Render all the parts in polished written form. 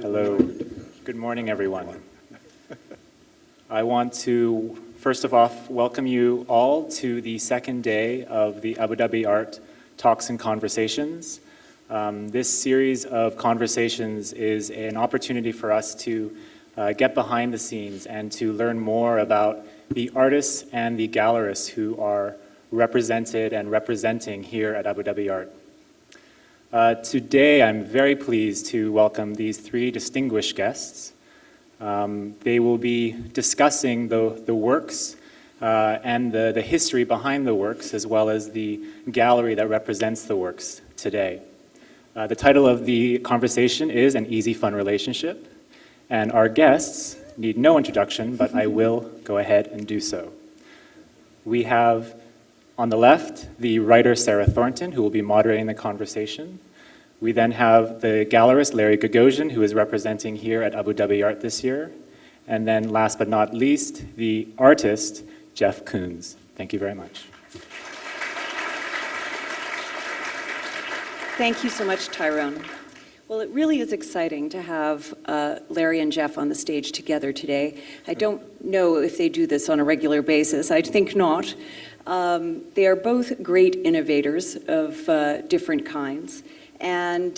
Hello. Good morning, everyone. I want to, first of all, welcome you all to the second day of the Abu Dhabi Art Talks and Conversations. This series of conversations is an opportunity for us to get behind the scenes and to learn more about the artists and the gallerists who are represented and representing here at Abu Dhabi Art. Today, I'm very pleased to welcome these three distinguished guests. They will be discussing the works and the history behind the works, as well as the gallery that represents the works today. The title of the conversation is An Easy Fun Relationship, and our guests need no introduction, but I will go ahead and do so. We have on the left, the writer Sarah Thornton, who will be moderating the conversation. We then have the gallerist Larry Gagosian, who is representing here at Abu Dhabi Art this year. And then last but not least, the artist, Jeff Koons. Thank you very much. Thank you so much, Tyrone. Well, it really is exciting to have Larry and Jeff on the stage together today. I don't know if they do this on a regular basis. I think not. They are both great innovators of different kinds, and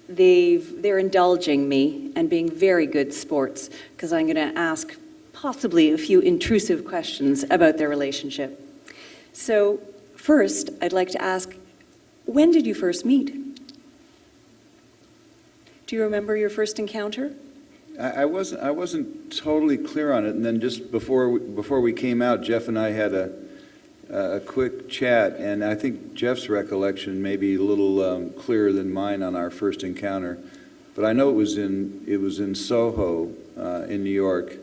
they're indulging me and being very good sports, because I'm going to ask possibly a few intrusive questions about their relationship. So first, I'd like to ask, when did you first meet? Do you remember your first encounter? I wasn't totally clear on it, and then just before we came out, Jeff and I had a quick chat, and I think Jeff's recollection may be a little clearer than mine on our first encounter, but I know it was in Soho, in New York,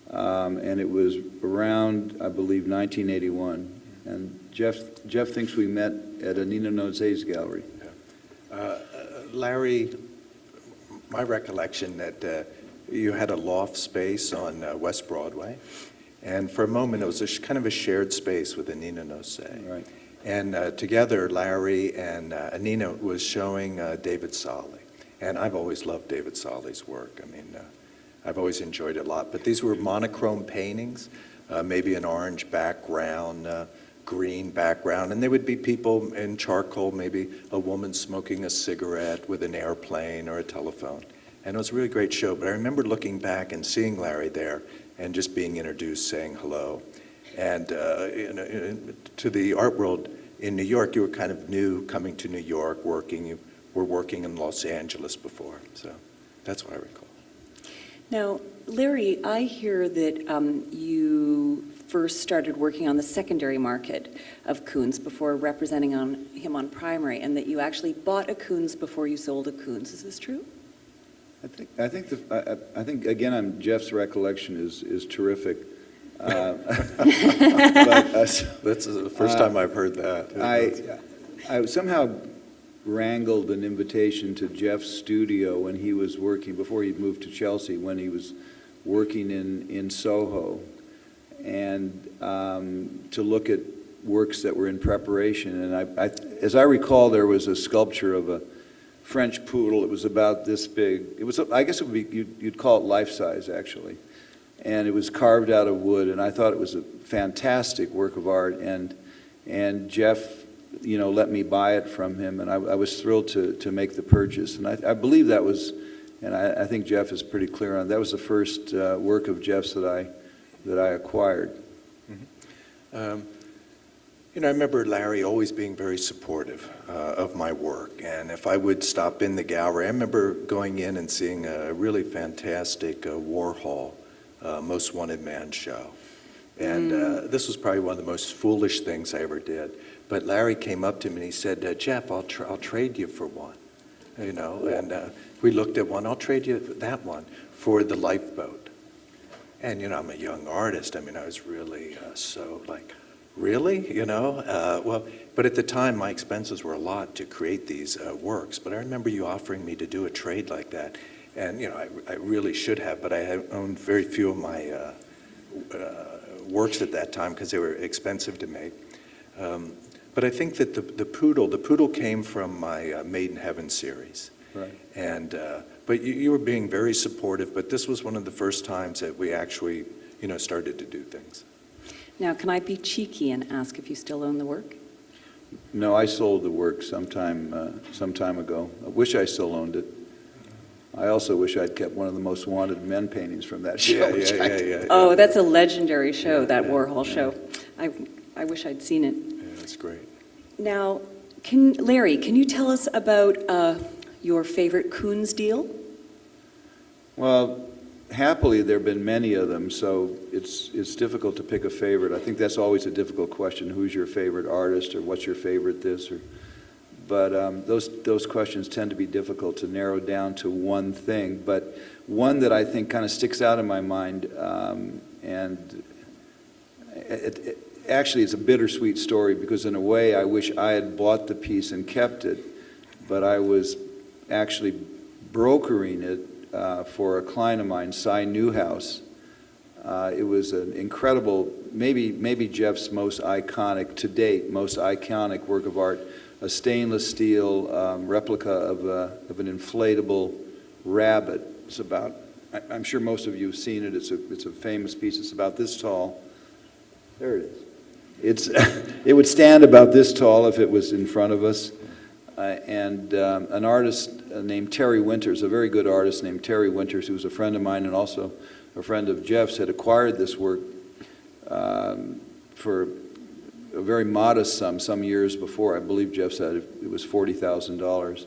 and it was around, I believe, 1981. And Jeff thinks we met at a Nina Nose's gallery. Yeah. Larry, my recollection that you had a loft space on West Broadway. And for a moment, it was kind of a shared space with Nina Nose. Right. And together, Larry and Nina was showing David Solly. And I've always loved David Solly's work. I mean, I've always enjoyed it a lot. But these were monochrome paintings, maybe an orange background, green background. And there would be people in charcoal, maybe a woman smoking a cigarette with an airplane or a telephone. And it was a really great show. But I remember looking back and seeing Larry there, and just being introduced, saying hello. And to the art world in New York, you were kind of new, coming to New York, working. You were working in Los Angeles before, so that's what I recall. Now, Larry, I hear that you first started working on the secondary market of Koons before representing him on primary, and that you actually bought a Koons before you sold a Koons. Is this true? I think again, Jeff's recollection is terrific. That's the first time I've heard that. I somehow wrangled an invitation to Jeff's studio when he was working, before he'd moved to Chelsea, when he was working in Soho, and to look at works that were in preparation. And as I recall, there was a sculpture of a French poodle. It was about this big. It was, I guess it would be, you'd call it life-size, actually. And it was carved out of wood, and I thought it was a fantastic work of art. And Jeff, let me buy it from him, and I was thrilled to make the purchase. And I believe that was, and I think Jeff is pretty clear on it, that was the first work of Jeff's that I acquired. Mm-hmm. I remember Larry always being very supportive of my work, and if I would stop in the gallery, I remember going in and seeing a really fantastic Warhol Most Wanted Man show. And this was probably one of the most foolish things I ever did. But Larry came up to me and he said, Jeff, I'll trade you for one. And we looked at one. I'll trade you that one for the lifeboat. And, I'm a young artist. I mean, I was really so like, really? Well, but at the time, my expenses were a lot to create these works. But I remember you offering me to do a trade like that. And, I really should have, but I owned very few of my works at that time because they were expensive to make. But I think that the poodle came from my Made in Heaven series. Right. And But you were being very supportive, but this was one of the first times that we actually, started to do things. Now, can I be cheeky and ask if you still own the work? No, I sold the work some time ago. I wish I still owned it. I also wish I'd kept one of the most wanted men paintings from that show. Yeah. Oh, that's a legendary show, Yeah, that yeah, Warhol yeah. show. I wish I'd seen it. Yeah, that's great. Now, Larry, can you tell us about your favorite Koons deal? Well, happily, there have been many of them, so it's difficult to pick a favorite. I think that's always a difficult question. Who's your favorite artist, or what's your favorite this? But those questions tend to be difficult to narrow down to one thing. But one that I think kind of sticks out in my mind, and actually it's a bittersweet story, because in a way I wish I had bought the piece and kept it, but I was actually brokering it for a client of mine, Cy Newhouse. It was an incredible, maybe Jeff's most iconic, to date, most iconic work of art, a stainless steel replica of an inflatable rabbit. It's about, I'm sure most of you have seen it, it's a famous piece. It's about this tall. There it is. It would stand about this tall if it was in front of us. And an artist named Terry Winters, a very good artist named Terry Winters, who was a friend of mine and also a friend of Jeff's, had acquired this work for a very modest sum some years before. I believe Jeff said it was $40,000.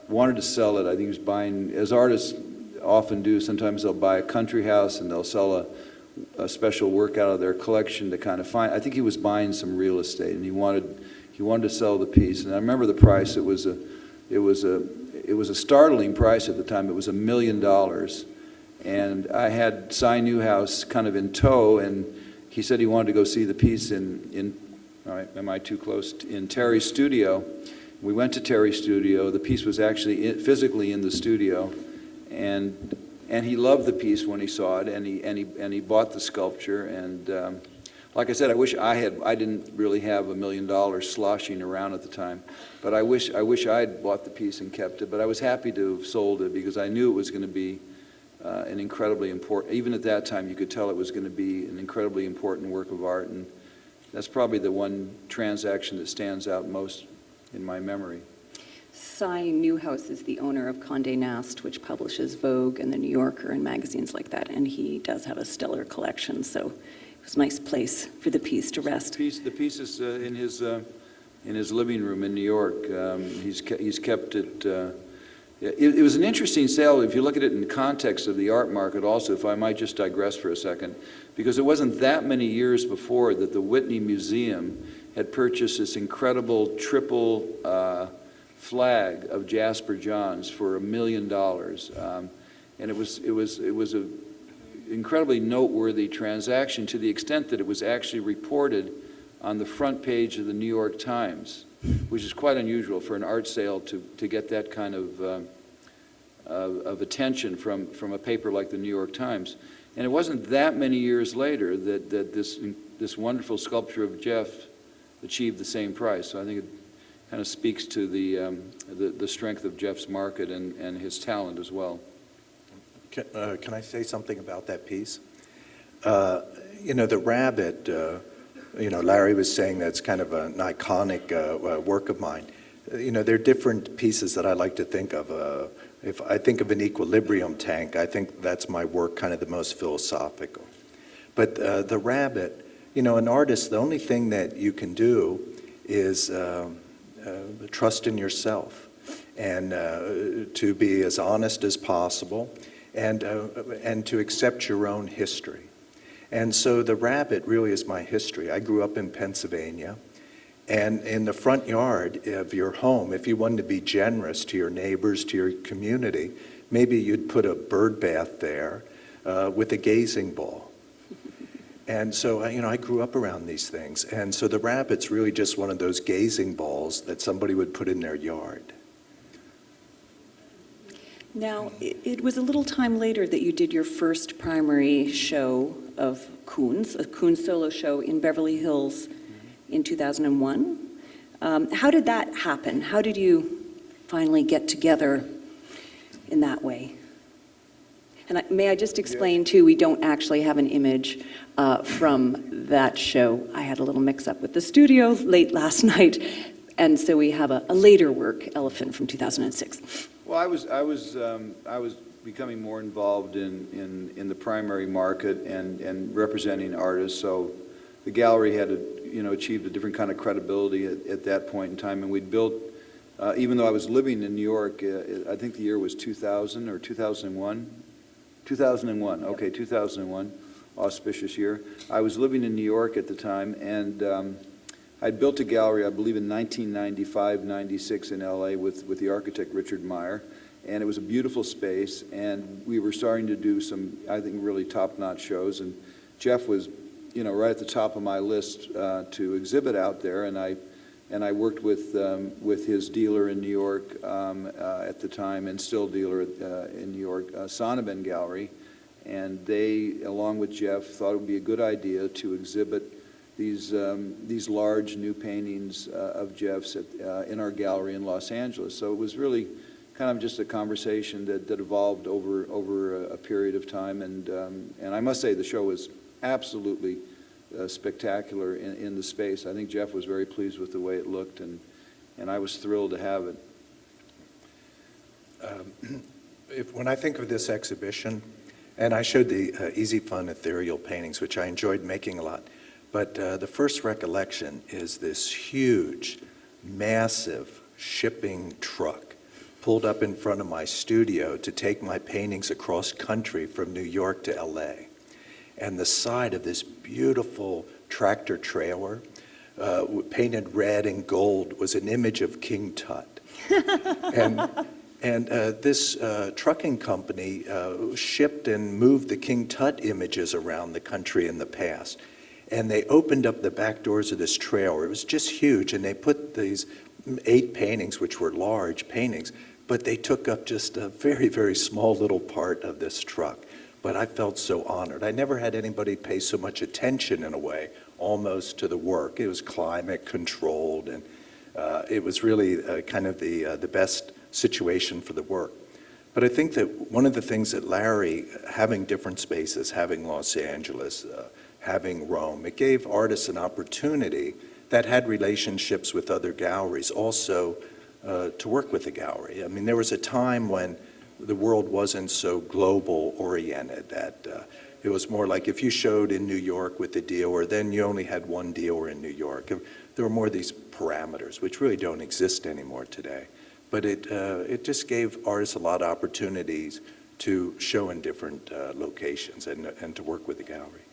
Wanted to sell it. I think he was buying, as artists often do, sometimes they'll buy a country house and they'll sell a special work out of their collection to kind of find. I think he was buying some real estate, and he wanted to sell the piece. And I remember the price. It was a startling price at the time. It was $1 million. And I had Cy Newhouse kind of in tow, and he said he wanted to go see the piece in all right, am I too close? In Terry's studio. We went to Terry's studio. The piece was actually physically in the studio, and he loved the piece when he saw it, and he bought the sculpture. And like I said, I wish I didn't really have $1 million sloshing around at the time, but I wish I had bought the piece and kept it. But I was happy to have sold it, because I knew it was going to be an incredibly important, even at that time you could tell it was going to be an incredibly important work of art, and that's probably the one transaction that stands out most in my memory. Cy Newhouse is the owner of Condé Nast, which publishes Vogue and The New Yorker and magazines like that, and he does have a stellar collection, so it was a nice place for the piece to rest. The piece is in his living room in New York. He's kept it. It was an interesting sale if you look at it in the context of the art market also, if I might just digress for a second, because it wasn't that many years before that the Whitney Museum had purchased this incredible triple flag of Jasper Johns for $1 million. And it was a incredibly noteworthy transaction, to the extent that it was actually reported on the front page of the New York Times, which is quite unusual for an art sale to get that kind of attention from a paper like the New York Times. And it wasn't that many years later that this wonderful sculpture of Jeff achieved the same price. So I think it kind of speaks to the strength of Jeff's market and his talent as well. Can I say something about that piece? The rabbit, Larry was saying that's kind of an iconic work of mine. There are different pieces that I like to think of. If I think of an equilibrium tank, I think that's my work, kind of the most philosophical. But the rabbit, an artist, the only thing that you can do is trust in yourself, and to be as honest as possible, and to accept your own history. And so the rabbit really is my history. I grew up in Pennsylvania, and in the front yard of your home, if you wanted to be generous to your neighbors, to your community, maybe you'd put a bird bath there with a gazing ball. And so, I grew up around these things. And so the rabbit's really just one of those gazing balls that somebody would put in their yard. Now, it was a little time later that you did your first primary show of Koons, a Koons solo show in Beverly Hills in 2001. How did that happen? How did you finally get together in that way. And may I just explain, too, we don't actually have an image from that show. I had a little mix-up with the studio late last night, and so we have a later work, Elephant, from 2006. Well, I was becoming more involved in the primary market and representing artists, so the gallery had achieved a different kind of credibility at that point in time, and we'd built, even though I was living in New York, I think the year was 2000 or 2001. 2001, okay, 2001, auspicious year. I was living in New York at the time, and I'd built a gallery, I believe in 1995, 96 in LA with the architect Richard Meyer, and it was a beautiful space, and we were starting to do some, I think, really top-notch shows, and Jeff was, right at the top of my list to exhibit out there, and I worked with his dealer in New York at the time, and still dealer in New York, Sonnabend Gallery, and they, along with Jeff, thought it would be a good idea to exhibit these large new paintings of Jeff's in our gallery in Los Angeles. So it was really kind of just a conversation that evolved over a period of time, and I must say the show was absolutely spectacular in the space. I think Jeff was very pleased with the way it looked, and I was thrilled to have it. When I think of this exhibition, and I showed the Easy Fun ethereal paintings, which I enjoyed making a lot, but the first recollection is this huge, massive shipping truck pulled up in front of my studio to take my paintings across country from New York to LA. And the side of this beautiful tractor trailer, painted red and gold, was an image of King Tut. and this trucking company shipped and moved the King Tut images around the country in the past. And they opened up the back doors of this trailer. It was just huge, and they put these 8 paintings, which were large paintings, but they took up just a very, very small little part of this truck. But I felt so honored. I never had anybody pay so much attention, in a way, almost to the work. It was climate controlled, and it was really kind of the best situation for the work. But I think that one of the things that Larry, having different spaces, having Los Angeles, having Rome, it gave artists an opportunity that had relationships with other galleries also to work with the gallery. I mean, there was a time when the world wasn't so global oriented, that it was more like if you showed in New York with the dealer, then you only had one dealer in New York. There were more of these parameters, which really don't exist anymore today. But it just gave artists a lot of opportunities to show in different locations and to work with the gallery.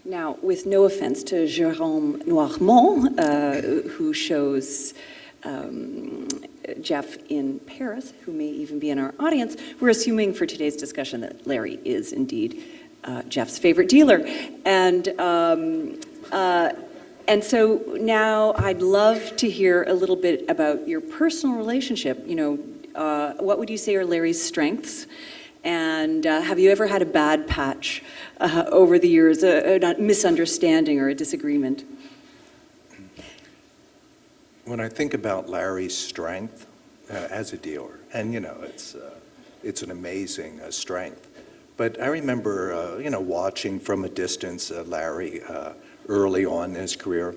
Now, with no offense to Jérôme Noirmont, who shows Jeff in Paris, who may even be in our audience, we're assuming for today's discussion that Larry is indeed Jeff's favorite dealer. And so now I'd love to hear a little bit about your personal relationship. What would you say are Larry's strengths? And have you ever had a bad patch over the years, a misunderstanding or a disagreement? When I think about Larry's strength as a dealer, and it's an amazing strength, but I remember watching from a distance Larry early on in his career.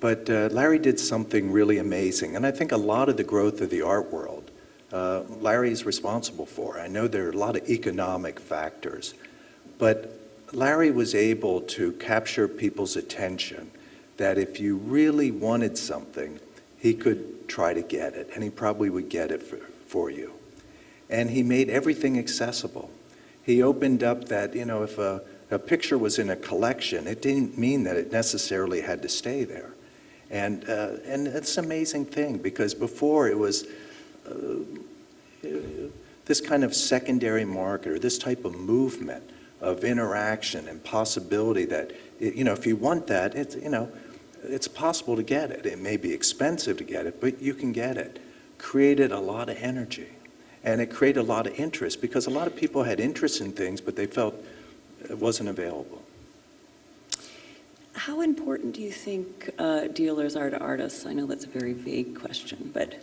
But Larry did something really amazing, and I think a lot of the growth of the art world Larry is responsible for. I know there are a lot of economic factors, but Larry was able to capture people's attention that if you really wanted something, he could try to get it, and he probably would get it for you. And he made everything accessible. He opened up that, if a picture was in a collection, it didn't mean that it necessarily had to stay there. And it's an amazing thing, because before it was this kind of secondary market, or this type of movement of interaction and possibility that, if you want that, it's possible to get it. It may be expensive to get it, but you can get it. Created a lot of energy, and it created a lot of interest, because a lot of people had interest in things, but they felt it wasn't available. How important do you think dealers are to artists? I know that's a very vague question, but...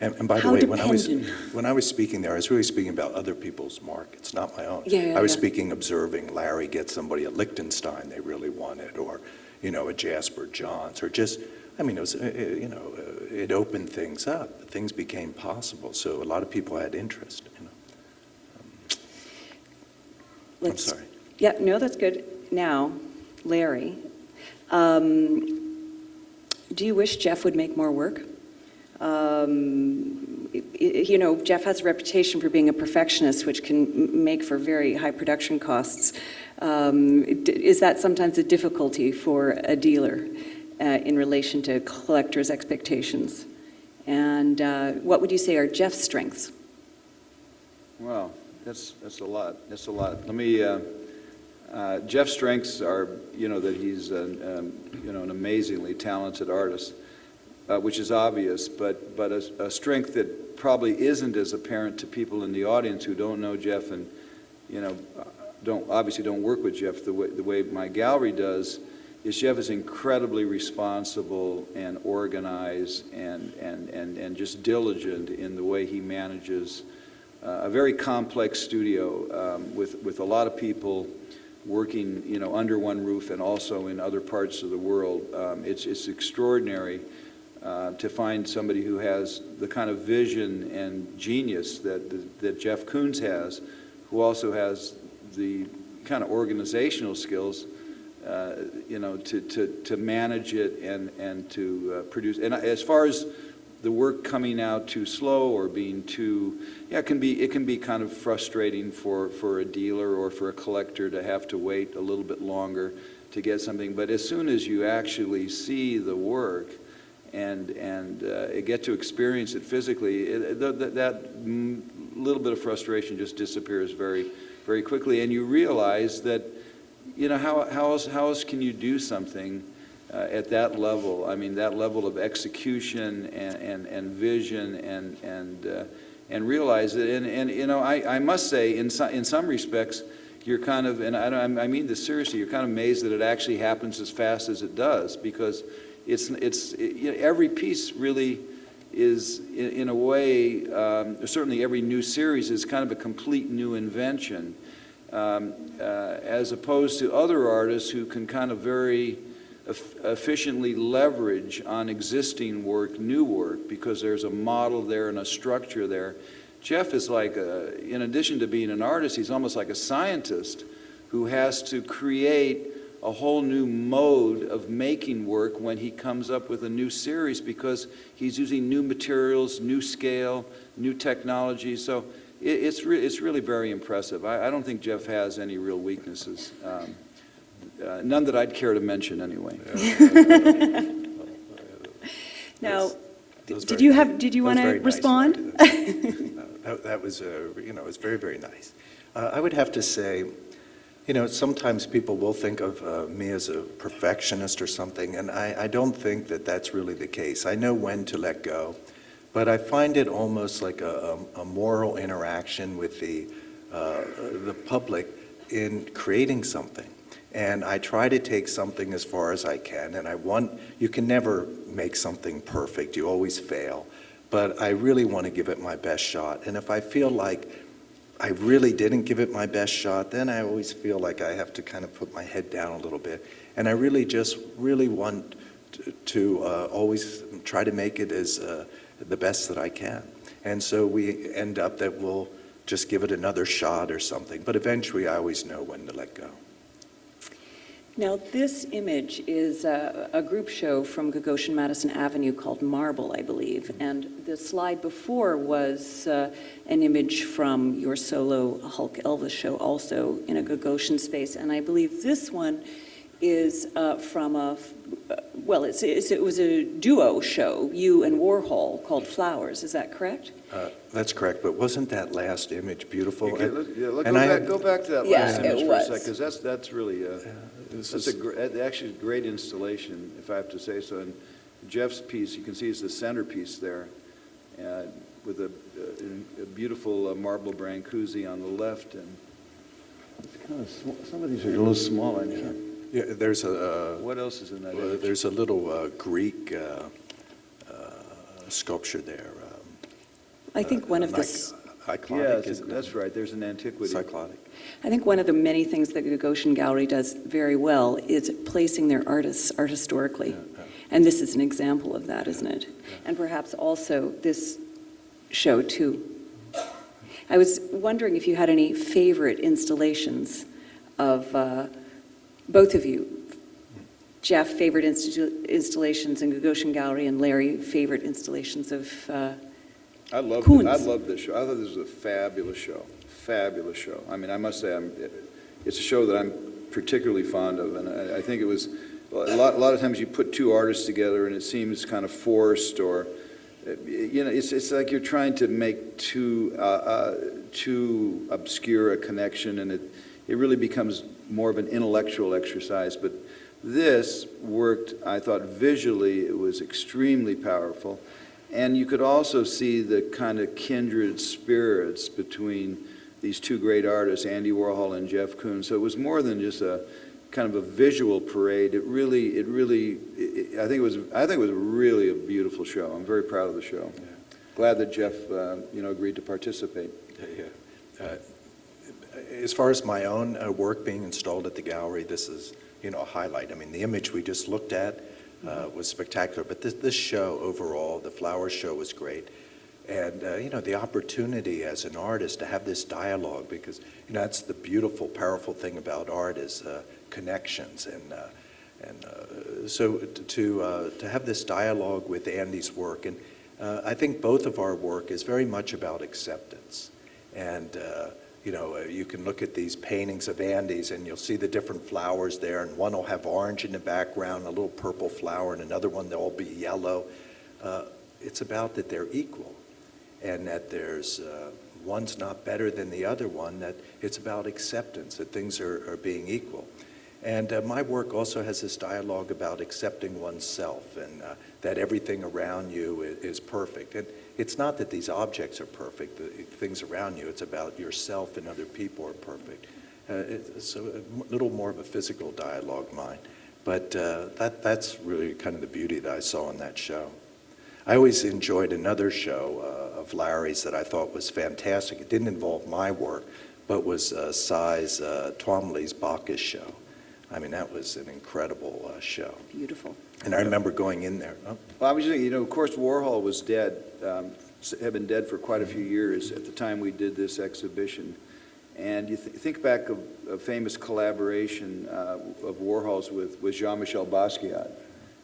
And by the How way, dependent? when I was speaking there, I was really speaking about other people's markets, not my own. Yeah, I was yeah. speaking, observing Larry get somebody at Liechtenstein they really wanted, or, a Jasper Johns, or just, it was, it opened things up. Things became possible, so a lot of people had interest, I'm sorry. Yeah, no, that's good. Now, Larry, do you wish Jeff would make more work? Jeff has a reputation for being a perfectionist, which can make for very high production costs. Is that sometimes a difficulty for a dealer in relation to collectors' expectations? And what would you say are Jeff's strengths? Well, that's a lot. That's a lot. Let me. Jeff's strengths are, that he's an amazingly talented artist, which is obvious. But a strength that probably isn't as apparent to people in the audience who don't know Jeff and, don't work with Jeff the way my gallery does, is Jeff is incredibly responsible and organized and just diligent in the way he manages a very complex studio with a lot of people working, under one roof and also in other parts of the world. It's extraordinary to find somebody who has the kind of vision and genius that Jeff Koons has, who also has the kind of organizational skills, to manage it and to produce. And as far as the work coming out too slow or being too, it can be kind of frustrating for a dealer or for a collector to have to wait a little bit longer to get something. But as soon as you actually see the work and get to experience it physically, that little bit of frustration just disappears very, very quickly, and you realize that, how else can you do something at that level? I mean, that level of execution and vision and realize it. And I must say, in some respects, you're kind of, and I mean this seriously, you're kind of amazed that it actually happens as fast as it does, because every piece really is, in a way, certainly every new series is kind of a complete new invention, as opposed to other artists who can kind of very efficiently leverage on existing work, new work, because there's a model there and a structure there. Jeff is like, in addition to being an artist, he's almost like a scientist who has to create a whole new mode of making work when he comes up with a new series, because he's using new materials, new scale, new technology. So it's really very impressive. I don't think Jeff has any real weaknesses. None that I'd care to mention anyway. Now, did you want to respond? That was, it was very, very nice. I would have to say, sometimes people will think of me as a perfectionist or something, and I don't think that that's really the case. I know when to let go, but I find it almost like a moral interaction with the public in creating something. And I try to take something as far as I can, and you can never make something perfect, you always fail, but I really want to give it my best shot. And if I feel like I really didn't give it my best shot, then I always feel like I have to kind of put my head down a little bit. And I really want to always try to make it as the best that I can. And so we end up that we'll just give it another shot or something, but eventually I always know when to let go. Now, this image is a group show from Gagosian Madison Avenue called Marble, I believe. And the slide before was an image from your solo Hulk Elvis show, also in a Gagosian space. And I believe this one is from it was a duo show, you and Warhol, called Flowers. Is that correct? That's correct, but wasn't that last image beautiful? Go back to that Yeah, last image it for a was. second, because that's really actually a great installation, if I have to say so. And Jeff's piece, you can see, is the centerpiece there, with a beautiful marble Brancusi on the left, and it's kind of some of these are a little small. I mean, Yeah, there's a. what else is in that image? There's a little Greek sculpture there. I think one of the Cyclonic, Yeah, isn't it? that's right, there's an antiquity. Cyclonic. I think one of the many things that the Gagosian Gallery does very well is placing their artists art historically. Yeah. And this is an example of that, isn't it? And perhaps also this show, too. I was wondering if you had any favorite installations of both of you. Jeff, favorite installations in Gagosian Gallery, and Larry, favorite installations of I loved Koons. I loved this show. I thought this was a fabulous show. Fabulous show. I mean, I must say, it's a show that I'm particularly fond of, and I think it was a lot of times you put two artists together and it seems kind of forced, or it's like you're trying to make too obscure a connection, and it really becomes more of an intellectual exercise. But this worked, I thought, visually. It was extremely powerful. And you could also see the kind of kindred spirits between these two great artists, Andy Warhol and Jeff Koons. So it was more than just a kind of a visual parade. I think it was really a beautiful show. I'm very proud of the show. Yeah. Glad that Jeff, agreed to participate. Yeah. As far as my own work being installed at the gallery, this is, a highlight. I mean, the image we just looked at was spectacular, but this show overall, the flowers show, was great. And, the opportunity as an artist to have this dialogue, because, that's the beautiful, powerful thing about art is connections. So to have this dialogue with Andy's work, and I think both of our work is very much about acceptance. And, you can look at these paintings of Andy's and you'll see the different flowers there, and one will have orange in the background, a little purple flower, and another one they'll all be yellow. It's about that they're equal, and that there's one's not better than the other one, that it's about acceptance, that things are being equal. And my work also has this dialogue about accepting oneself, and that everything around you is perfect. And it's not that these objects are perfect, the things around you, it's about yourself and other people are perfect. It's a little more of a physical dialogue, mine. But that's really kind of the beauty that I saw in that show. I always enjoyed another show of Larry's that I thought was fantastic. It didn't involve my work, but was Cy's Twomley's Bacchus show. I mean, that was an incredible show. beautiful. And I remember going in there. Oh. Well, I was just thinking, of course, Warhol was dead, had been dead for quite a few years at the time we did this exhibition. And you think back of a famous collaboration of Warhol's with Jean-Michel Basquiat,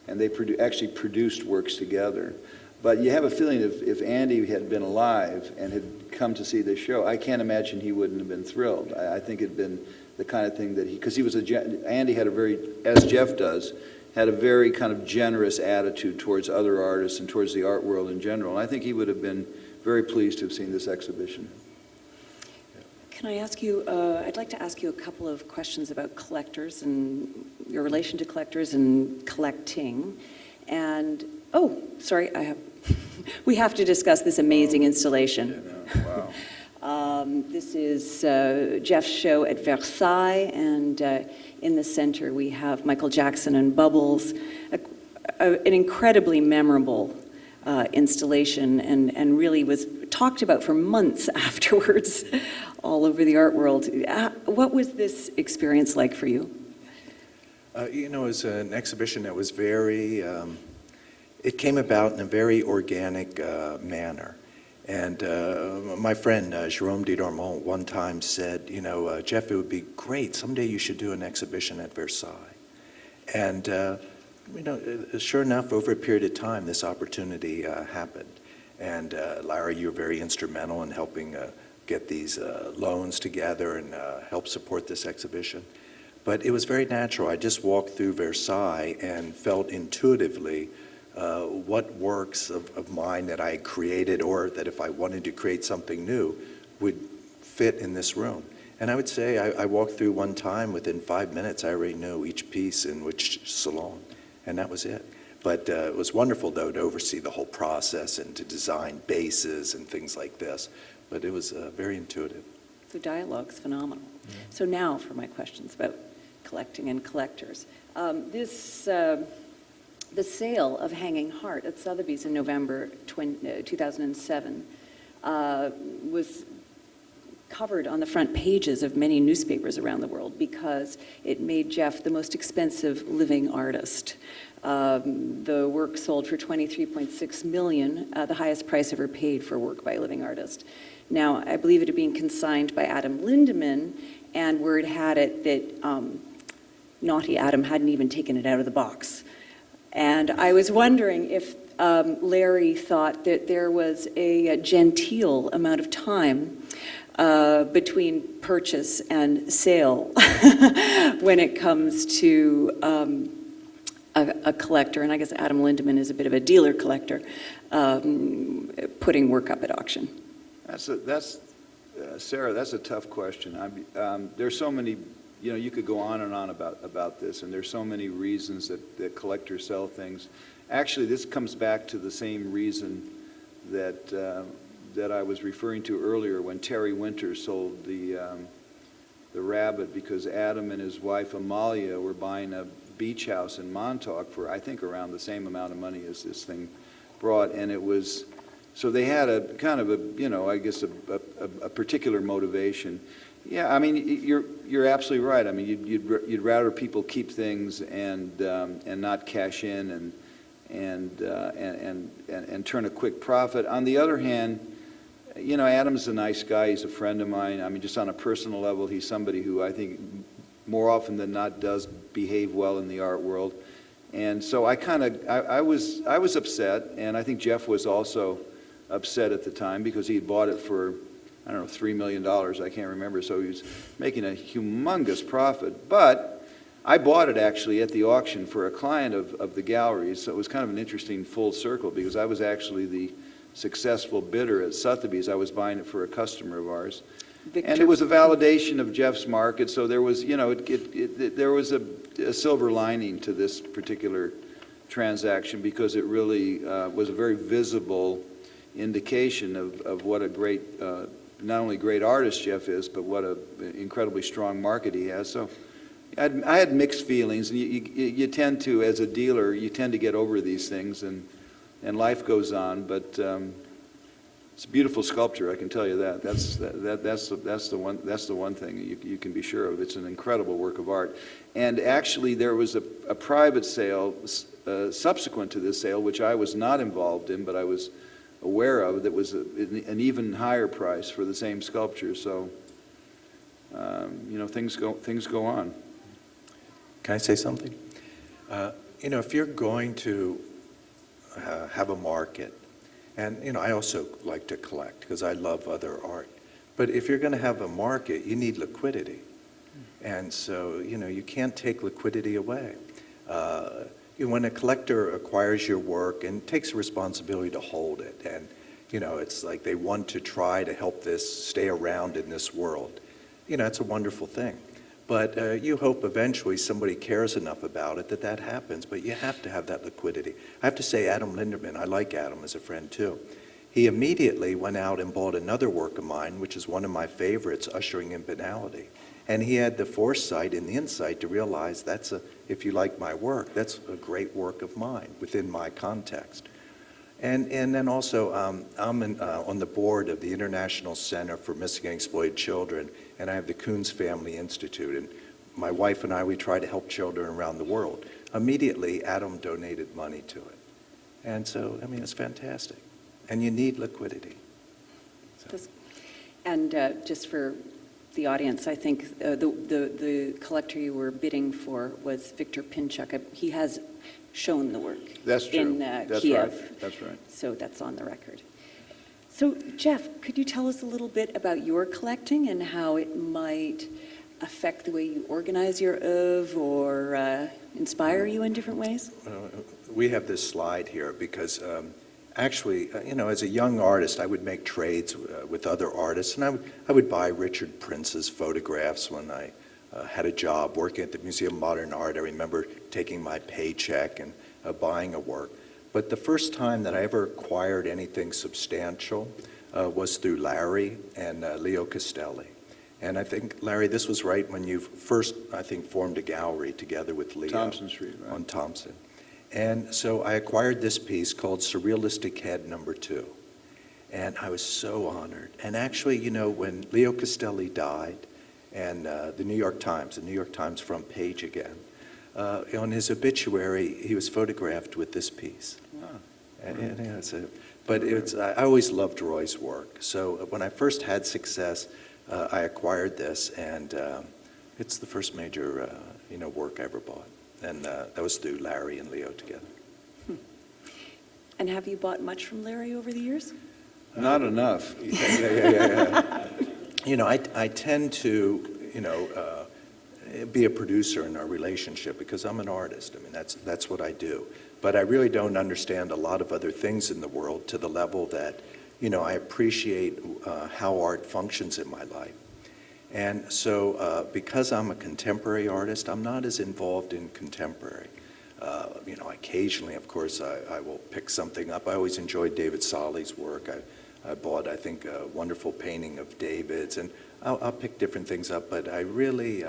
and they actually produced works together. But you have a feeling if Andy had been alive and had come to see this show, I can't imagine he wouldn't have been thrilled. I think it'd been the kind of thing that Andy had a very, as Jeff does, had a very kind of generous attitude towards other artists and towards the art world in general. And I think he would have been very pleased to have seen this exhibition. Can I ask you, I'd like to ask you a couple of questions about collectors and your relation to collectors and collecting. And, sorry, we have to discuss this amazing installation. Wow. This is Jeff's show at Versailles, and in the center we have Michael Jackson and Bubbles, an incredibly memorable installation, and really was talked about for months afterwards all over the art world. What was this experience like for you? It was an exhibition that was very, it came about in a very organic manner. And my friend, Jérôme Didermont, one time said, Jeff, it would be great. Someday you should do an exhibition at Versailles. And, sure enough, over a period of time, this opportunity happened. And Larry, you were very instrumental in helping get these loans together and help support this exhibition. But it was very natural. I just walked through Versailles and felt intuitively what works of mine that I had created, or that if I wanted to create something new, would fit in this room. And I would say I walked through one time, within 5 minutes, I already knew each piece in which salon, and that was it. But it was wonderful, though, to oversee the whole process and to design bases and things like this. But it was very intuitive. The dialogue's phenomenal. Yeah. So now for my questions about collecting and collectors. The sale of Hanging Heart at Sotheby's in November 2007 was covered on the front pages of many newspapers around the world because it made Jeff the most expensive living artist. The work sold for $23.6 million, the highest price ever paid for work by a living artist. Now, I believe it had been consigned by Adam Lindemann, and word had it that naughty Adam hadn't even taken it out of the box. And I was wondering if Larry thought that there was a genteel amount of time between purchase and sale when it comes to a collector, and I guess Adam Lindemann is a bit of a dealer collector, putting work up at auction. Sarah, that's a tough question. There's so many, you could go on and on about this, and there's so many reasons that collectors sell things. Actually, this comes back to the same reason that I was referring to earlier when Terry Winters sold the rabbit, because Adam and his wife Amalia were buying a beach house in Montauk for, I think, around the same amount of money as this thing brought, and it was, so they had a kind of I guess a particular motivation. Yeah, I mean, you're absolutely right. I mean, you'd rather people keep things and not cash in and turn a quick profit. On the other hand, Adam's a nice guy. He's a friend of mine. I mean, just on a personal level, he's somebody who I think more often than not does behave well in the art world. And so I was upset, and I think Jeff was also upset at the time because he had bought it for, I don't know, $3 million. I can't remember. So he was making a humongous profit. But I bought it actually at the auction for a client of the galleries. So it was kind of an interesting full circle because I was actually the successful bidder at Sotheby's. I was buying it for a customer of ours. Victor. And it was a validation of Jeff's market, so there was, there was a silver lining to this particular transaction because it really was a very visible indication of what a great, not only great artist Jeff is, but what an incredibly strong market he has. So I had mixed feelings, and you tend to, as a dealer, you tend to get over these things, and life goes on, but it's a beautiful sculpture, I can tell you that. That's the one thing you can be sure of. It's an incredible work of art. And actually, there was a private sale subsequent to this sale, which I was not involved in, but I was aware of, that was an even higher price for the same sculpture. So, things go on. Can I say something? If you're going to have a market, and I also like to collect because I love other art, but if you're going to have a market, you need liquidity, and so you can't take liquidity away. When a collector acquires your work and takes a responsibility to hold it, and it's like they want to try to help this stay around in this world, it's a wonderful thing. But you hope eventually somebody cares enough about it that happens, but you have to have that liquidity. I have to say, Adam Lindemann, I like Adam as a friend too. He immediately went out and bought another work of mine, which is one of my favorites, Ushering in Banality. And he had the foresight and the insight to realize if you like my work, that's a great work of mine within my context. And then also, I'm on the board of the International Center for Missing and Exploited Children, and I have the Koons Family Institute. And my wife and I, we try to help children around the world. Immediately, Adam donated money to it. And so, it's fantastic. And you need liquidity. So. And just for the audience, I think the collector you were bidding for was Victor Pinchuk. He has shown the work. That's true. In That's Kiev. Right. That's right. So that's on the record. So Jeff, could you tell us a little bit about your collecting and how it might affect the way you organize your oeuvre or inspire you in different ways? We have this slide here because actually, as a young artist, I would make trades with other artists, and I would buy Richard Prince's photographs when I had a job working at the Museum of Modern Art. I remember taking my paycheck and buying a work. But the first time that I ever acquired anything substantial was through Larry and Leo Castelli. And I think, Larry, this was right when you first, I think, formed a gallery together with Leo. Thompson Street, right. On Thompson. And so I acquired this piece called Surrealistic Head No. 2. And I was so honored. And actually, you know, when Leo Castelli died, and the New York Times front page again, on his obituary, he was photographed with this piece. Wow. And, yeah, I always loved Roy's work. So when I first had success, I acquired this, and it's the first major, work I ever bought. And that was through Larry and Leo together. And have you bought much from Larry over the years? Not enough. Yeah. You know, I tend to, be a producer in our relationship because I'm an artist. I mean, that's what I do. But I really don't understand a lot of other things in the world to the level that, I appreciate how art functions in my life. And so because I'm a contemporary artist, I'm not as involved in contemporary. Occasionally, of course, I will pick something up. I always enjoyed David Solly's work. I bought, I think, a wonderful painting of David's, and I'll pick different things up, but I really,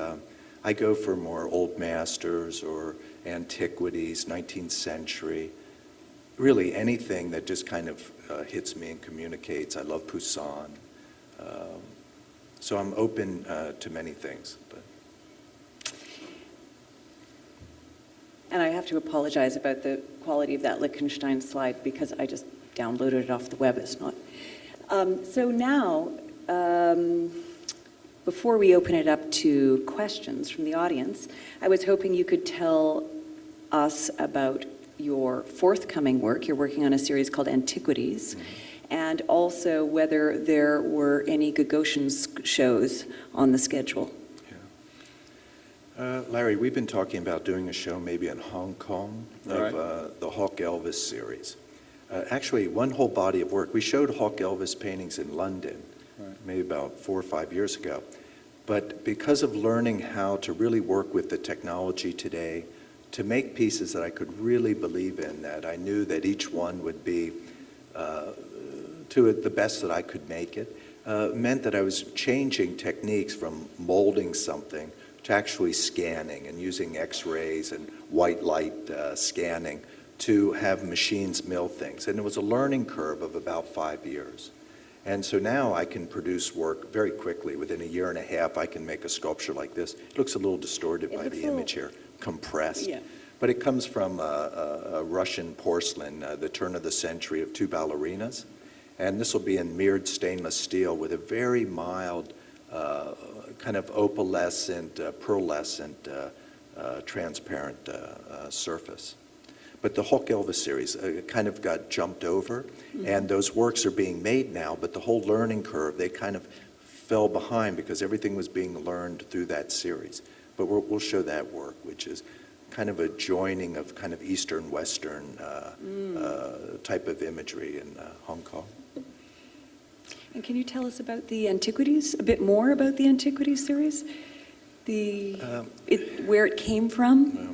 I go for more old masters or antiquities, 19th century, really anything that just kind of hits me and communicates. I love Poussin. So I'm open to many things. But. And I have to apologize about the quality of that Liechtenstein slide because I just downloaded it off the web. It's not. So now, before we open it up to questions from the audience, I was hoping you could tell us about your forthcoming work. You're working on a series called Antiquities, and also whether there were any Gagosian shows on the schedule. Larry, we've been talking about doing a show maybe in Hong Kong of the Hawk Elvis series. Actually, one whole body of work. We showed Hawk Elvis paintings in London maybe about 4 or 5 years ago. But because of learning how to really work with the technology today to make pieces that I could really believe in, that I knew that each one would be to the best that I could make it, meant that I was changing techniques from molding something to actually scanning and using X-rays and white light scanning to have machines mill things. And it was a learning curve of about 5 years. And so now I can produce work very quickly. Within a year and a half, I can make a sculpture like this. It looks a little distorted by the image here, compressed. Yeah. But it comes from a Russian porcelain, the turn of the century of 2 ballerinas. And this will be in mirrored stainless steel with a very mild, kind of opalescent, pearlescent, transparent surface. But the Hawk Elvis series kind of got jumped over, and those works are being made now, but the whole learning curve, they kind of fell behind because everything was being learned through that series. But we'll show that work, which is kind of a joining of kind of Eastern-Western type of imagery in Hong Kong. And can you tell us about the Antiquities, a bit more about the Antiquities series? Where it came from?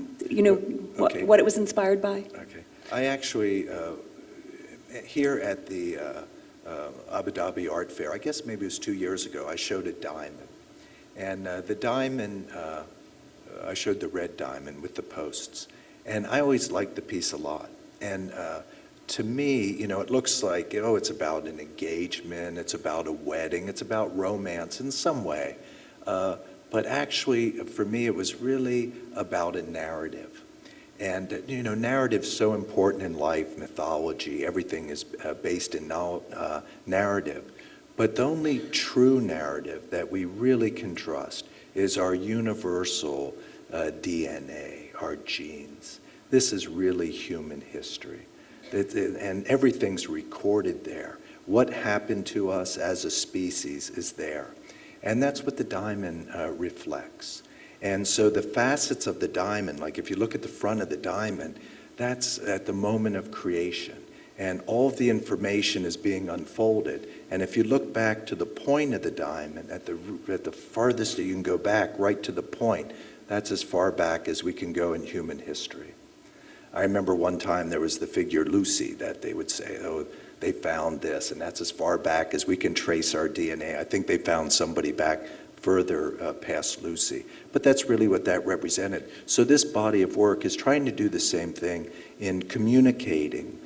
Okay. What it was inspired by? Okay. I actually, here at the Abu Dhabi Art Fair, I guess maybe it was 2 years ago, I showed a diamond. And the diamond, I showed the red diamond with the posts. And I always liked the piece a lot. And to me, it looks like, it's about an engagement, it's about a wedding, it's about romance in some way. But actually, for me, it was really about a narrative. And, narrative's so important in life, mythology, everything is based in narrative. But the only true narrative that we really can trust is our universal DNA, our genes. This is really human history. And everything's recorded there. What happened to us as a species is there. And that's what the diamond reflects. And so the facets of the diamond, like if you look at the front of the diamond, that's at the moment of creation. And all of the information is being unfolded. And if you look back to the point of the diamond, at the farthest that you can go back, right to the point, that's as far back as we can go in human history. I remember one time there was the figure Lucy that they would say, they found this, and that's as far back as we can trace our DNA. I think they found somebody back further past Lucy. But that's really what that represented. So this body of work is trying to do the same thing in communicating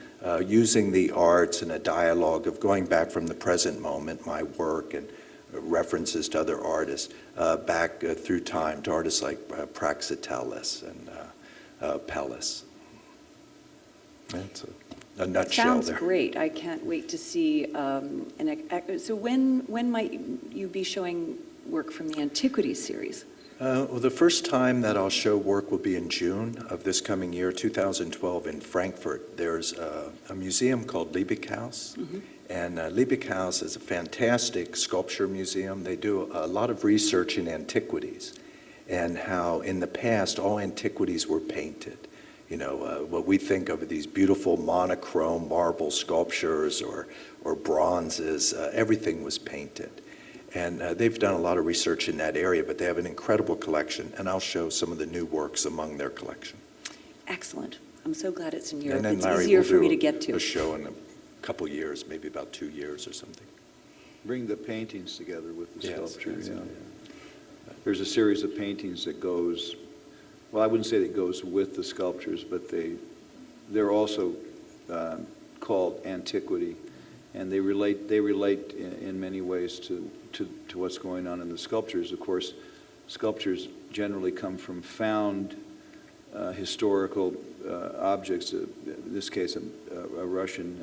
using the arts in a dialogue of going back from the present moment, my work, and references to other artists, back through time to artists like Praxiteles and Pellis. That's a nutshell Sounds there. great. I can't wait to see. So when might you be showing work from the Antiquities series? Well, the first time that I'll show work will be in June of this coming year, 2012, in Frankfurt. There's a museum called Liebighaus, and Liebighaus is a fantastic sculpture museum. They do a lot of research in antiquities and how in the past all antiquities were painted. You know, what we think of these beautiful monochrome marble sculptures or bronzes, everything was painted. And they've done a lot of research in that area, but they have an incredible collection, and I'll show some of the new works among their collection. Excellent. I'm so glad it's in Europe. And then It's Larry easier will for do me to get to. a show in a couple years, maybe about 2 years or something. Bring the paintings together with the Yes, sculptures. yes, Yeah. There's a series of paintings that goes, well, I wouldn't say that goes with the sculptures, but they're also called Antiquity, and they relate in many ways to what's going on in the sculptures. Of course, sculptures generally come from found historical objects, in this case a Russian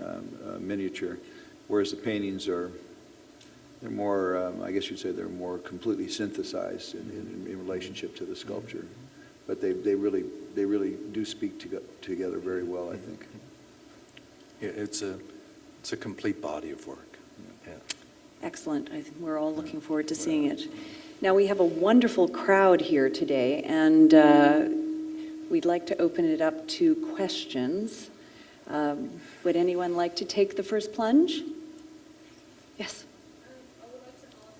miniature, whereas the paintings they're more, I guess you'd say they're more completely synthesized in relationship to the sculpture. But they really do speak together very well, I think. Yeah, it's a complete body of work. Yeah. Excellent. I think we're all looking forward to seeing it. Now, we have a wonderful crowd here today, and we'd like to open it up to questions. Would anyone like to take the first plunge? Yes. I would like to ask,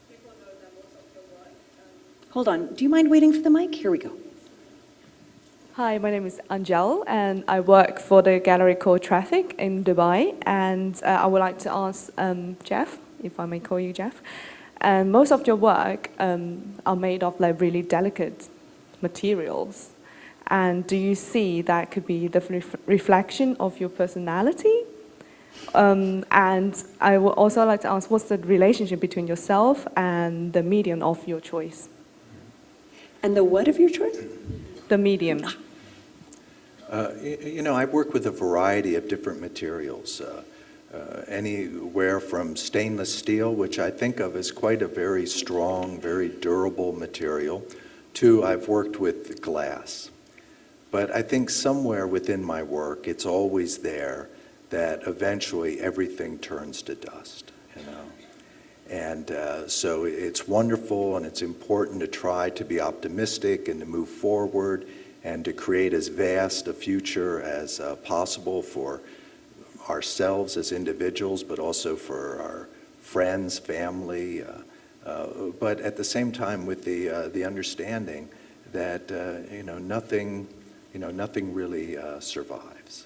people know that most of your work. Hold on. Do you mind waiting for the mic? Here we go. Hi, my name is Angel, and I work for the gallery called Traffic in Dubai. And I would like to ask Jeff, if I may call you Jeff. And most of your work are made of like really delicate materials. And do you see that could be the reflection of your personality? And I would also like to ask, what's the relationship between yourself and the medium of your choice? And the what of your choice? The medium. You know, I work with a variety of different materials, anywhere from stainless steel, which I think of as quite a very strong, very durable material, to I've worked with glass. But I think somewhere within my work, it's always there that eventually everything turns to dust, you know. And so it's wonderful and it's important to try to be optimistic and to move forward and to create as vast a future as possible for ourselves as individuals, but also for our friends, family, but at the same time with the understanding that nothing really survives.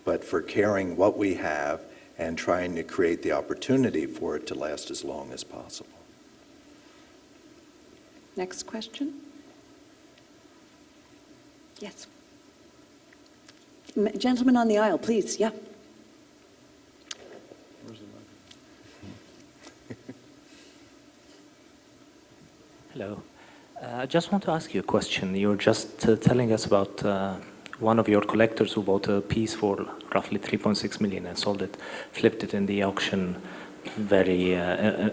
But for caring what we have and trying to create the opportunity for it to last as long as possible. Next question. Yes. Gentleman on the aisle, please. Yeah. Hello. I just want to ask you a question. You were just telling us about one of your collectors who bought a piece for roughly 3.6 million and sold it, flipped it in the auction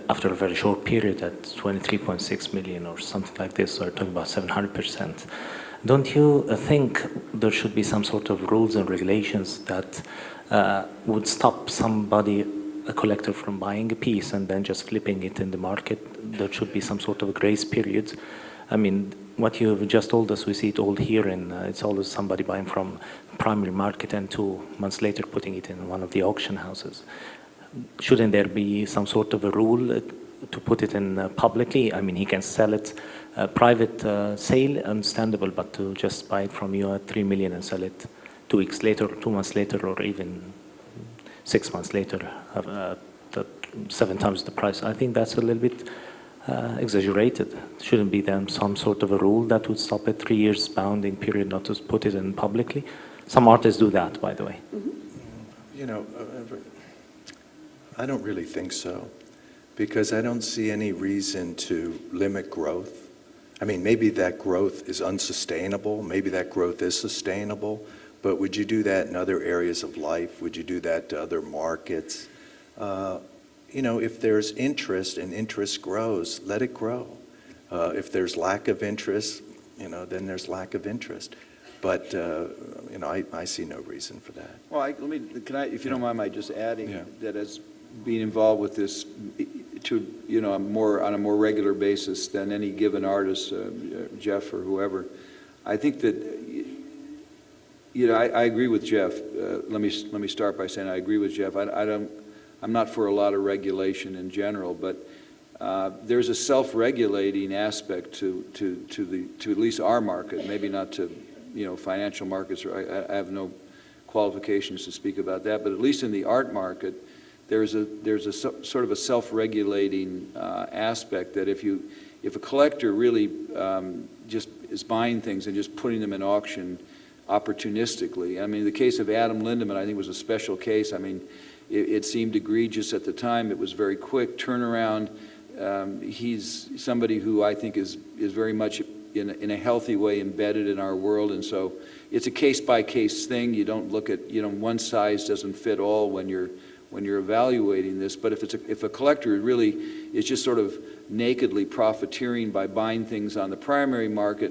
after a very short period at 23.6 million or something like this, so we're talking about 700%. Don't you think there should be some sort of rules and regulations that would stop a collector from buying a piece and then just flipping it in the market? There should be some sort of a grace period. I mean, what you have just told us, we see it all here, and it's always somebody buying from primary market and 2 months later putting it in one of the auction houses. Shouldn't there be some sort of a rule to put it in publicly? I mean, he can sell it private sale, understandable, but to just buy it from you at 3 million and sell it 2 weeks later, 2 months later, or even 6 months later, 7 times the price. I think that's a little bit exaggerated. Shouldn't be then some sort of a rule that would stop a 3 years bounding period not to put it in publicly? Some artists do that, by the way. You know, I don't really think so, because I don't see any reason to limit growth. I mean, maybe that growth is unsustainable, maybe that growth is sustainable, but would you do that in other areas of life? Would you do that to other markets? You know, if there's interest and interest grows, let it grow. If there's lack of interest, you know, then there's lack of interest. But, you know, I see no reason for that. Well, can I, if you don't mind, my just adding Yeah. that as being involved with this to, you know, on a more regular basis than any given artist, Jeff or whoever, I think that, you know, I agree with Jeff. Let me start by saying I agree with Jeff. I'm not for a lot of regulation in general, but there's a self-regulating aspect to at least our market, maybe not to, you know, financial markets. I have no qualifications to speak about that, but at least in the art market, there's a sort of a self-regulating aspect that if a collector really just is buying things and just putting them in auction opportunistically. I mean, the case of Adam Lindemann, I think, was a special case. I mean, it seemed egregious at the time. It was very quick turnaround. He's somebody who I think is very much in a healthy way embedded in our world, and so it's a case-by-case thing. You don't look at, you know, one size doesn't fit all when you're evaluating this. But if a collector really is just sort of nakedly profiteering by buying things on the primary market,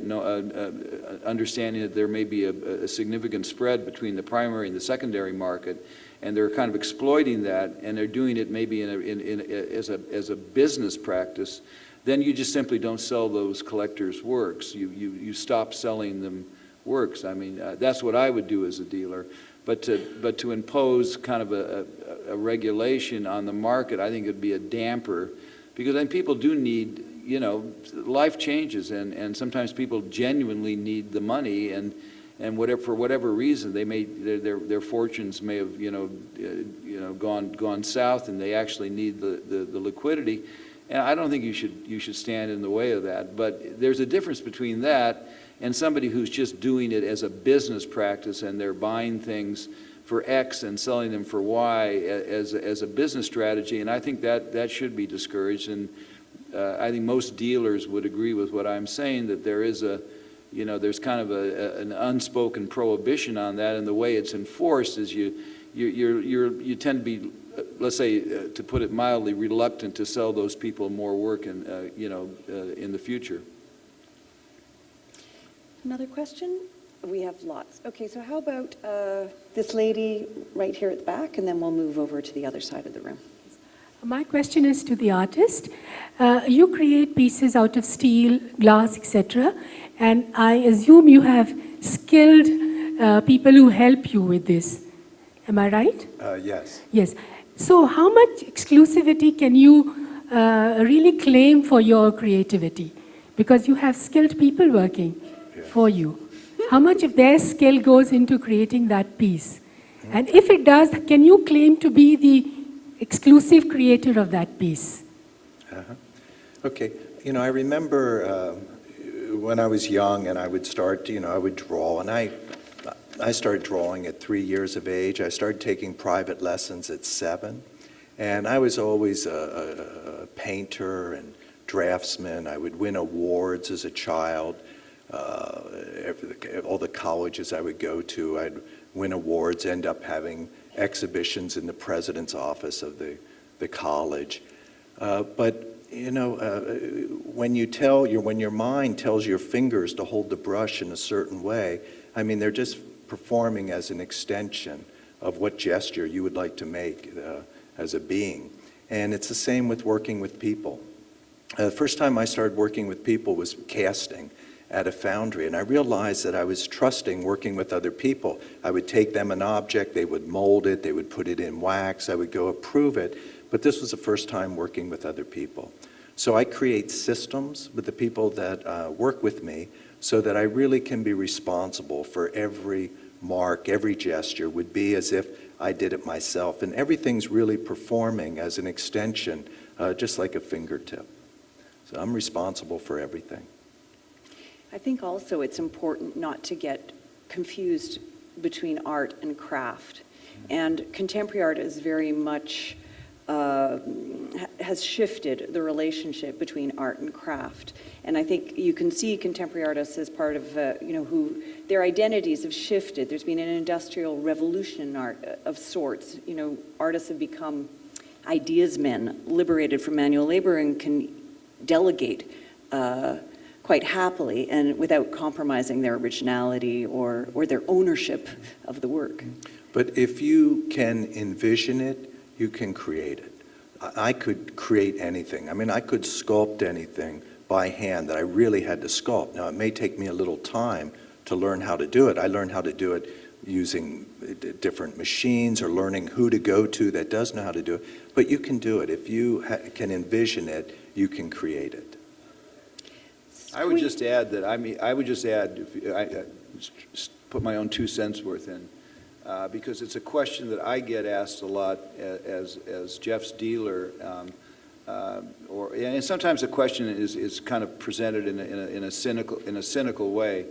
understanding that there may be a significant spread between the primary and the secondary market, and they're kind of exploiting that, and they're doing it maybe as a business practice, then you just simply don't sell those collectors' works. You stop selling them works. I mean, that's what I would do as a dealer. But to impose kind of a regulation on the market, I think it'd be a damper, because then people do need, you know, life changes, and sometimes people genuinely need the money, and for whatever reason their fortunes may have gone south, and they actually need the liquidity. And I don't think you should stand in the way of that. But there's a difference between that and somebody who's just doing it as a business practice, and they're buying things for X and selling them for Y as a business strategy. And I think that should be discouraged. And I think most dealers would agree with what I'm saying, that there is there's kind of an unspoken prohibition on that, and the way it's enforced is you tend to be, let's say, to put it mildly, reluctant to sell those people more work in the future. Another question? We have lots. Okay, so how about this lady right here at the back, and then we'll move over to the other side of the room. My question is to the artist. You create pieces out of steel, glass, etc. And I assume you have skilled people who help you with this. Am I right? Yes. Yes. So how much exclusivity can you really claim for your creativity? Because you have skilled people working for you. How much of their skill goes into creating that piece? And if it does, can you claim to be the exclusive creator of that piece? Okay. You know, I remember when I was young and I would start, I would draw, and I started drawing at 3 years of age. I started taking private lessons at 7. And I was always a painter and draftsman. I would win awards as a child. All the colleges I would go to, I'd win awards, end up having exhibitions in the president's office of the college. But when your mind tells your fingers to hold the brush in a certain way, I mean, they're just performing as an extension of what gesture you would like to make as a being. And it's the same with working with people. The first time I started working with people was casting at a foundry, and I realized that I was trusting working with other people. I would take them an object, they would mold it, they would put it in wax, I would go approve it, but this was the first time working with other people. So I create systems with the people that work with me so that I really can be responsible for every mark, every gesture would be as if I did it myself, and everything's really performing as an extension, just like a fingertip. So I'm responsible for everything. I think also it's important not to get confused between art and craft. And contemporary art is very much, has shifted the relationship between art and craft. And I think you can see contemporary artists as part of, who their identities have shifted. There's been an industrial revolution in art of sorts. Artists have become ideas men, liberated from manual labor, and can delegate quite happily and without compromising their originality or their ownership of the work. But if you can envision it, you can create it. I could create anything. I mean, I could sculpt anything by hand that I really had to sculpt. Now, it may take me a little time to learn how to do it. I learned how to do it using different machines or learning who to go to that does know how to do it. But you can do it. If you can envision it, you can create it. I would just add that, put my own 2 cents worth in, because it's a question that I get asked a lot as Jeff's dealer, and sometimes the question is kind of presented in a cynical way.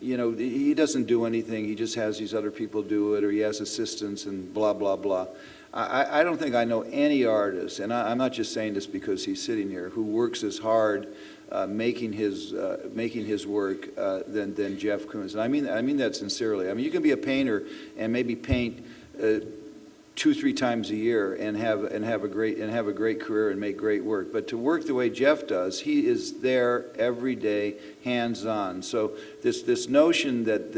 He doesn't do anything, he just has these other people do it, or he has assistants and blah, blah, blah. I don't think I know any artist, and I'm not just saying this because he's sitting here, who works as hard making his work than Jeff Koons. And I mean that sincerely. I mean, you can be a painter and maybe paint 2-3 times a year and have a great career and make great work. But to work the way Jeff does, he is there every day, hands-on. So this notion that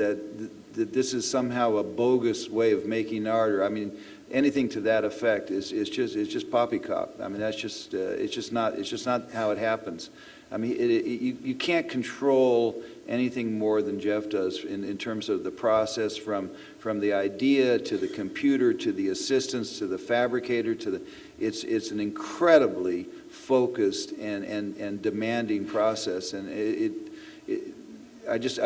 this is somehow a bogus way of making art, or I mean, anything to that effect is just poppycock. I mean, that's just it's just not how it happens. I mean, you can't control anything more than Jeff does in terms of the process from the idea to the computer to the assistants to the fabricator to the. It's an incredibly focused and demanding process, and I just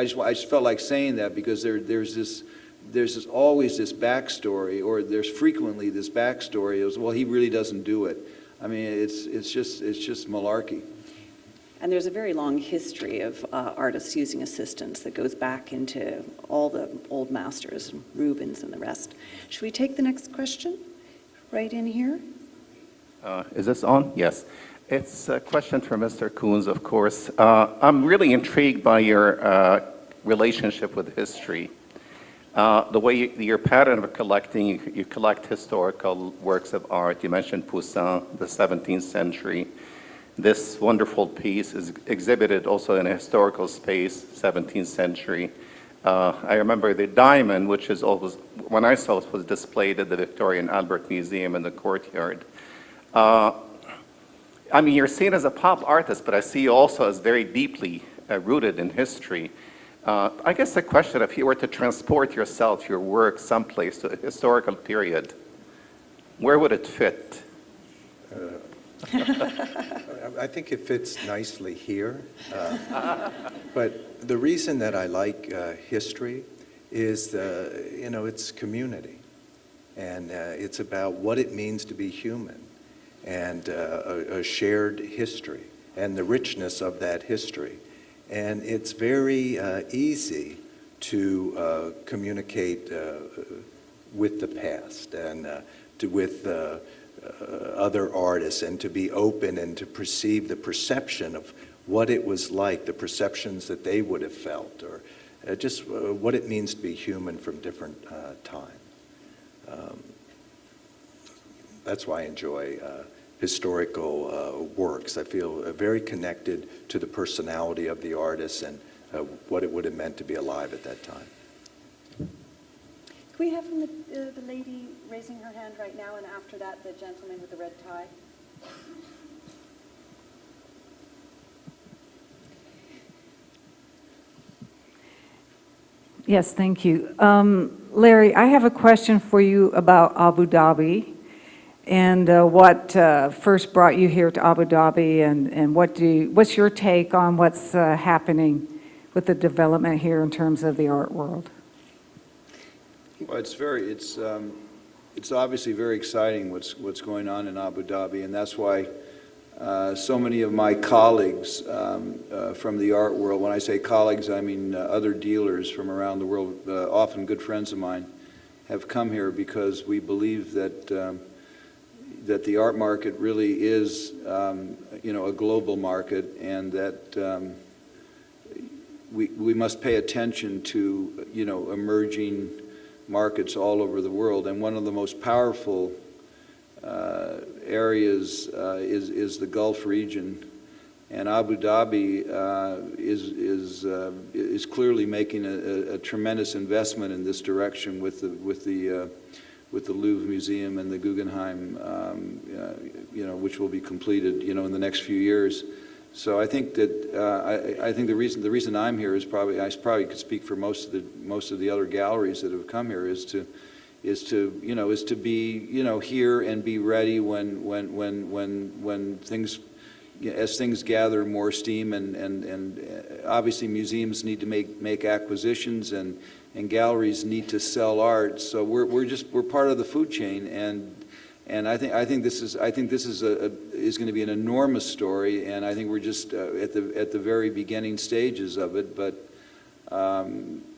felt like saying that because there's always this backstory, or there's frequently this backstory of, well, he really doesn't do it. I mean, it's just malarkey. And there's a very long history of artists using assistants that goes back into all the old masters, Rubens and the rest. Should we take the next question? Right in here. Is this on? Yes. It's a question for Mr. Koons, of course. I'm really intrigued by your relationship with history. The way your pattern of collecting, you collect historical works of art. You mentioned Poussin, the 17th century. This wonderful piece is exhibited also in a historical space, 17th century. I remember the diamond, which is always, when I saw it, was displayed at the Victoria and Albert Museum in the courtyard. I mean, you're seen as a pop artist, but I see you also as very deeply rooted in history. I guess the question, if you were to transport yourself, your work, someplace to a historical period, where would it fit? I think it fits nicely here. But the reason that I like history is, it's community. And it's about what it means to be human, and a shared history and the richness of that history. And it's very easy to communicate with the past and with other artists, and to be open and to perceive the perception of what it was like, the perceptions that they would have felt, or just what it means to be human from different time. That's why I enjoy historical works. I feel very connected to the personality of the artist and what it would have meant to be alive at that time. Can we have from the lady raising her hand right now, and after that, the gentleman with the red tie? Yes, thank you. Larry, I have a question for you about Abu Dhabi, and what first brought you here to Abu Dhabi, and what's your take on what's happening with the development here in terms of the art world? Well, it's obviously very exciting what's going on in Abu Dhabi, and that's why so many of my colleagues from the art world, when I say colleagues, I mean other dealers from around the world, often good friends of mine, have come here because we believe that that the art market really is, a global market, and that we must pay attention to, emerging markets all over the world. And one of the most powerful areas is the Gulf region, and Abu Dhabi is clearly making a tremendous investment in this direction with the Louvre Museum and the Guggenheim, which will be completed, in the next few years. So I think that I think the reason I'm here is I probably could speak for most of the other galleries that have come here is to be here and be ready when things, as things gather more steam, and obviously museums need to make acquisitions, and galleries need to sell art. So we're part of the food chain, and I think this is going to be an enormous story, and I think we're just at the very beginning stages of it. But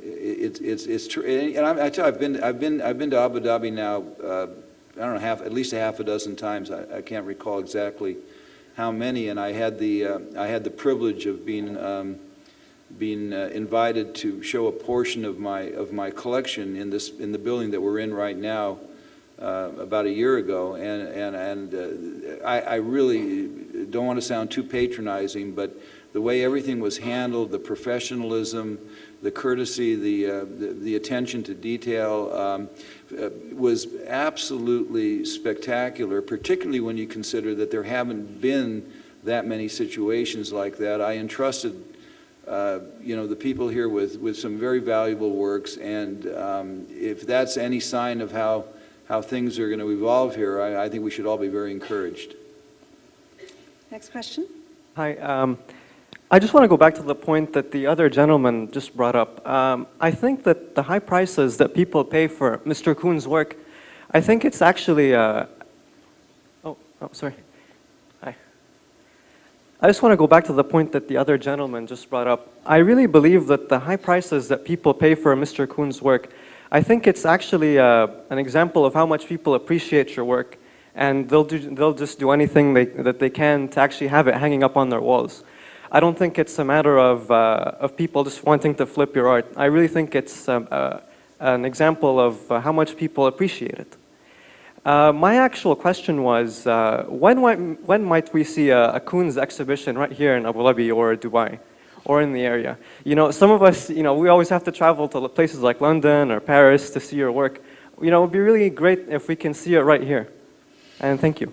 it's true, and I tell you, I've been to Abu Dhabi now. I don't know, at least a half a dozen times. I can't recall exactly how many, and I had the privilege of being invited to show a portion of my collection in the building that we're in right now about a year ago, and I really don't want to sound too patronizing, but the way everything was handled, the professionalism, the courtesy, the attention to detail was absolutely spectacular, particularly when you consider that there haven't been that many situations like that. I entrusted the people here with some very valuable works, and if that's any sign of how things are going to evolve here, I think we should all be very encouraged. Next question. Hi. I just want to go back to the point that the other gentleman just brought up. I think that the high prices that people pay for Mr. Koons' work, I think it's actually... sorry. Hi. I just want to go back to the point that the other gentleman just brought up. I really believe that the high prices that people pay for Mr. Koons' work, I think it's actually an example of how much people appreciate your work, and they'll just do anything that they can to actually have it hanging up on their walls. I don't think it's a matter of people just wanting to flip your art. I really think it's an example of how much people appreciate it. My actual question was, when might we see a Koons exhibition right here in Abu Dhabi or Dubai, or in the area? Some of us, we always have to travel to places like London or Paris to see your work. It would be really great if we can see it right here. And thank you.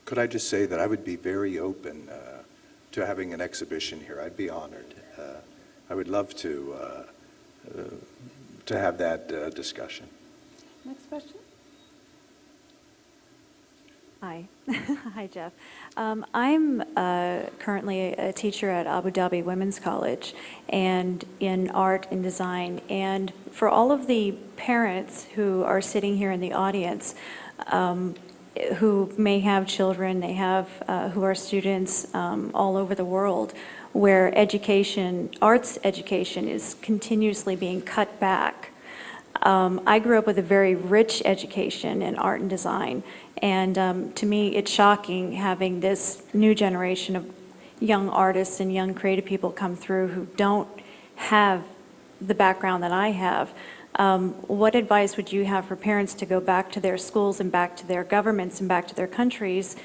Could I just say that I would be very open to having an exhibition here. I'd be honored. I would love to have that discussion. Next question. Hi. Hi, Jeff. I'm currently a teacher at Abu Dhabi Women's College and in art and design. And for all of the parents who are sitting here in the audience, who may have children, who are students all over the world, where arts education is continuously being cut back. I grew up with a very rich education in art and design, and to me it's shocking having this new generation of young artists and young creative people come through who don't have the background that I have. What advice would you have for parents to go back to their schools and back to their governments and back to their countries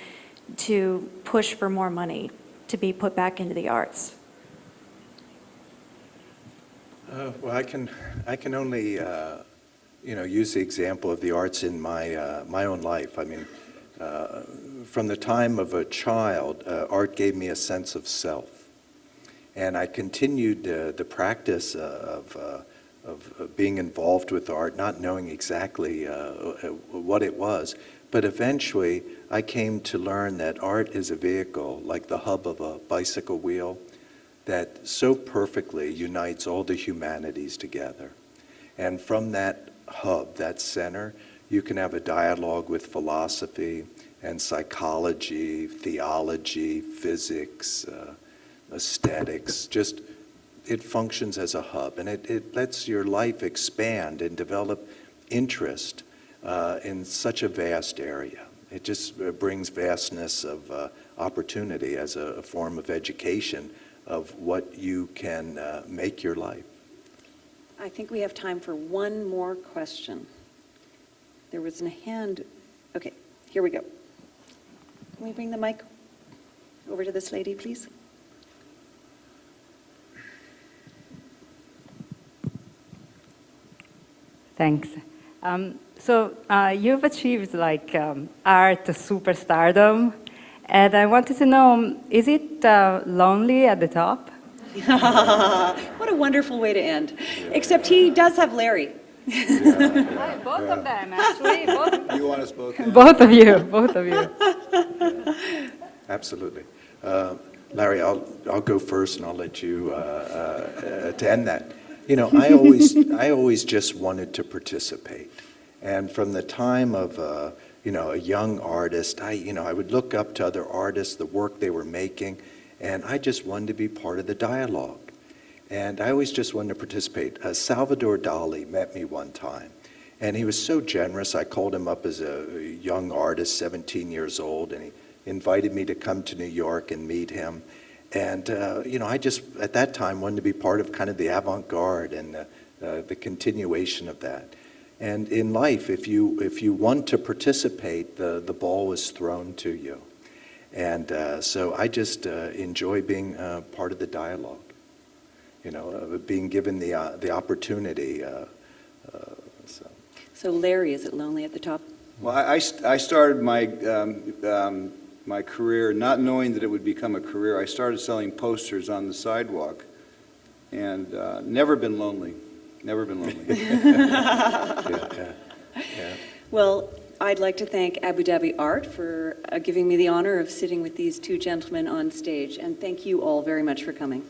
to push for more money to be put back into the arts? Well, I can only use the example of the arts in my own life. I mean, from the time of a child, art gave me a sense of self, and I continued the practice of being involved with art, not knowing exactly what it was. But eventually, I came to learn that art is a vehicle, like the hub of a bicycle wheel, that so perfectly unites all the humanities together. And from that hub, that center, You can have a dialogue with philosophy and psychology, theology, physics, aesthetics. Just, it functions as a hub, and it lets your life expand and develop interest in such a vast area. It just brings vastness of opportunity as a form of education of what you can make your life. I think we have time for one more question. There was a hand. Okay, here we go. Can we bring the mic over to this lady, please? Thanks. So you've achieved like art superstardom, and I wanted to know, is it lonely at the top? What a wonderful way to end. Except he does have Larry. Both of them, actually. You want us both? Both of you, both of you. Absolutely. Larry, I'll go first, and I'll let you to end that. You know, I always just wanted to participate, and from the time of a young artist, I would look up to other artists, the work they were making, and I just wanted to be part of the dialogue. And I always just wanted to participate. Salvador Dali met me one time, and he was so generous. I called him up as a young artist, 17 years old, and he invited me to come to New York and meet him. And, I just, at that time, wanted to be part of kind of the avant-garde and the continuation of that. And in life, if you want to participate, the ball is thrown to you. And so I just enjoy being part of the dialogue, being given the opportunity. So Larry, is it lonely at the top? Well, I started my career not knowing that it would become a career. I started selling posters on the sidewalk, and never been lonely. Never been lonely. Yeah. Well, I'd like to thank Abu Dhabi Art for giving me the honor of sitting with these two gentlemen on stage, and thank you all very much for coming.